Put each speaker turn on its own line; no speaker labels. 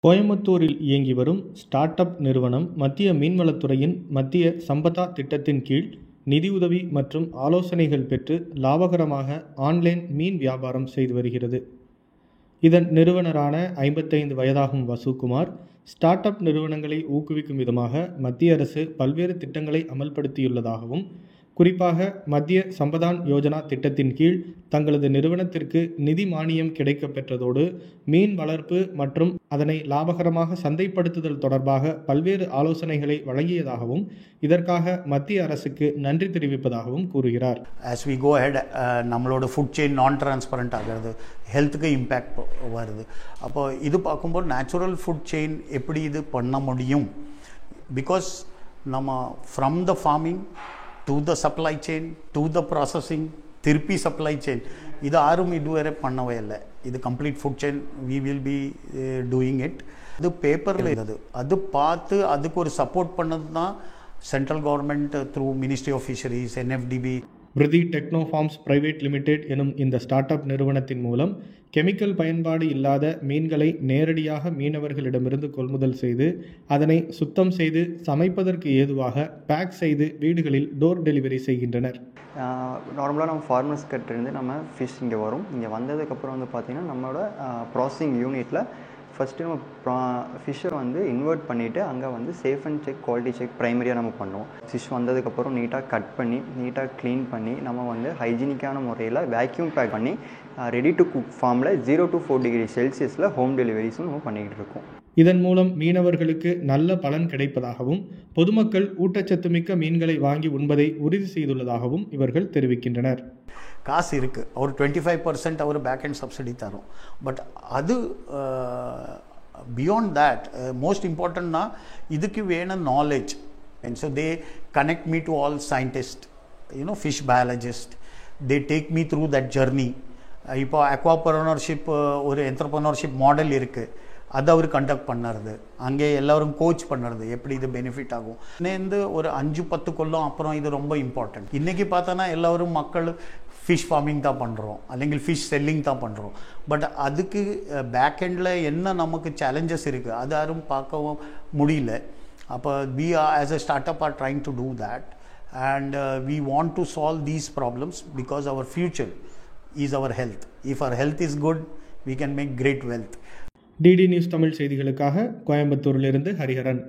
கோயம்புத்தூரில் இயங்கி வரும் ஸ்டார்ட் அப் நிறுவனம் மத்திய மீன்வளத்துறையின் மத்திய சம்பதா திட்டத்தின் கீழ் நிதியுதவி மற்றும் ஆலோசனைகள் பெற்று லாபகரமாக ஆன்லைன் மீன் வியாபாரம் செய்து வருகிறது. இதன் நிறுவனரான 55 வயதாகும் வசுகுமார், ஸ்டார்ட் அப் நிறுவனங்களை ஊக்குவிக்கும் விதமாக மத்திய அரசு பல்வேறு திட்டங்களை அமல்படுத்தியுள்ளதாகவும், குறிப்பாக மத்திய சம்பதான் யோஜனா திட்டத்தின் கீழ் தங்களது நிறுவனத்திற்கு நிதி மானியம் கிடைக்கப் பெற்றதோடு மீன் வளர்ப்பு மற்றும் அதனை லாபகரமாக சந்தைப்படுத்துதல் தொடர்பாக பல்வேறு ஆலோசனைகளை வழங்கியதாகவும், இதற்காக மத்திய அரசுக்கு நன்றி தெரிவிப்பதாகவும் கூறுகிறார்.
As we go ahead, நம்மளோட ஃபுட் செயின் நான் டிரான்ஸ்பரண்ட் ஆகிறது, ஹெல்த்துக்கு இம்பேக்ட் வருது. அப்போ இது பார்க்கும்போது நேச்சுரல் ஃபுட் செயின் எப்படி இது பண்ண முடியும்? பிகாஸ் நம்ம from the farming to the supply chain, to the processing, திருப்பி supply chain, இது யாரும் இதுவரை பண்ணவே இல்லை. இது complete food chain we will be doing it. இது பேப்பரில் இருந்தது, அது பார்த்து அதுக்கு ஒரு சப்போர்ட் பண்ணது தான் central government through ministry of fisheries, NFDB.
Viruthi techno farms private limited எனும் இந்த ஸ்டார்ட் அப் நிறுவனத்தின் மூலம் கெமிக்கல் பயன்பாடு இல்லாத மீன்களை நேரடியாக மீனவர்களிடமிருந்து கொள்முதல் செய்து அதனை சுத்தம் செய்து சமைப்பதற்கு ஏதுவாக பேக் செய்து வீடுகளில் டோர் டெலிவரி செய்கின்றனர்.
நார்மலாக நம்ம ஃபார்மர்ஸ் கிட்டேருந்து நம்ம ஃபிஷ் இங்கே வரும். இங்கே வந்ததுக்கப்புறம் பார்த்திங்கன்னா நம்மளோட ப்ராசஸிங் யூனிட்டில் ஃபஸ்ட்டு நம்ம ஃபிஷ்ஷை இன்வெர்ட் பண்ணிவிட்டு அங்கே safe and check, quality check ப்ரைமரியாக நம்ம பண்ணுவோம். ஃபிஷ் வந்ததுக்கப்புறம் நீட்டாக கட் பண்ணி நீட்டாக க்ளீன் பண்ணி நம்ம ஹைஜீனிக்கான முறையில் வேக்யூம் பேக் பண்ணி ரெடி டு குக் ஃபார்மில் 0 to 4 டிகிரி செல்சியஸில் ஹோம் டெலிவரிஸும் நம்ம பண்ணிக்கிட்டு இருக்கோம்.
இதன் மூலம் மீனவர்களுக்கு நல்ல பலன் கிடைப்பதாகவும், பொதுமக்கள் ஊட்டச்சத்து மிக்க மீன்களை வாங்கி உண்பதை உறுதி செய்துள்ளதாகவும் இவர்கள் தெரிவிக்கின்றனர்.
காசு இருக்குது, ஒரு 25% அவர் பேக் அண்ட் சப்சிடி தரும். பட் அது பியாண்ட் தேட் மோஸ்ட் இம்பார்ட்டன்ட்னா இதுக்கு வேணும் knowledge. And so they connect me to all scientist, fish biologist. They take me through that journey. இப்போ அக்வாப்ரனர்ஷிப் ஒரு என்டர்ப்ரனர்ஷிப் மாடல் இருக்குது, அதை அவர் கண்டக்ட் பண்ணுறது, அங்கே எல்லோரும் கோச் பண்ணுறது, எப்படி இது பெனிஃபிட் ஆகும். இன்னேருந்து ஒரு 5-10 கொல்லம் அப்புறம் இது ரொம்ப இம்பார்ட்டன்ட். இன்றைக்கி பார்த்தோன்னா எல்லோரும் மக்கள் ஃபிஷ் ஃபார்மிங் தான் பண்ணுறோம், അല്ലെങ്കിൽ ஃபிஷ் செல்லிங் தான் பண்ணுறோம். பட் அதுக்கு பேக் எண்டில் என்ன நமக்கு சேலஞ்சஸ் இருக்குது அது யாரும் பார்க்கவும் முடியல. அப்போ we are as a startup are trying to do that, and we want to solve these problems because our future is our health. If our health is good, we can make great wealth.
DD news Tamil செய்திகளுக்காக கோயம்புத்தூரிலிருந்து ஹரிஹரன்.